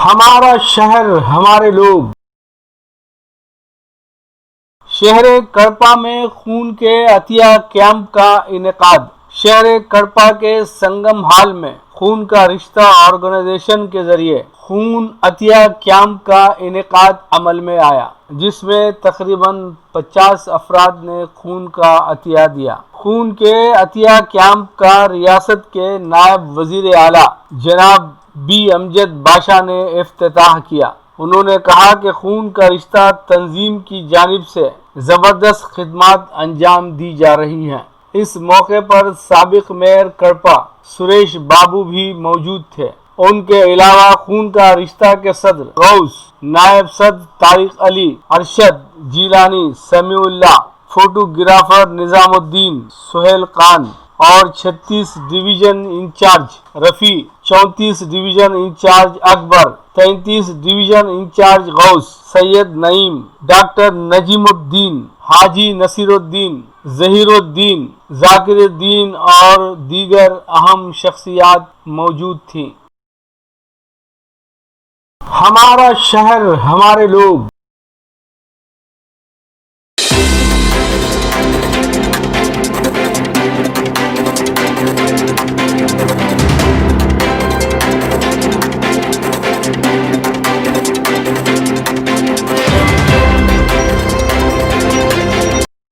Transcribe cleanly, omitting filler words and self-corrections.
ہمارا شہر ہمارے لوگ۔ شہر کڑپا میں خون کے عطیہ کیمپ کا انعقاد۔ شہر کڑپا کے سنگم ہال میں خون کا رشتہ آرگنائزیشن کے ذریعے خون عطیہ کیمپ کا انعقاد عمل میں آیا، جس میں تقریباً 50 افراد نے خون کا عطیہ دیا۔ خون کے عطیہ کیمپ کا ریاست کے نائب وزیر اعلیٰ جناب بی امجد باشا نے افتتاح کیا۔ انہوں نے کہا کہ خون کا رشتہ تنظیم کی جانب سے زبردست خدمات انجام دی جا رہی ہیں۔ اس موقع پر سابق میئر کڑپا سریش بابو بھی موجود تھے۔ ان کے علاوہ خون کا رشتہ کے صدر غوث، نائب صدر Tariq Ali, Arshad Jilani, Samiullah, photographer Nizamuddin, Sohail Khan اور 36 division incharge Rafi, 34 division incharge Akbar, 33 division incharge Ghaus, Syed نعیم، ڈاکٹر نجیم الدین، حاجی نصیر الدین، ظہیر الدین، ذاکر الدین اور دیگر اہم شخصیات موجود تھیں۔ ہمارا شہر ہمارے لوگ۔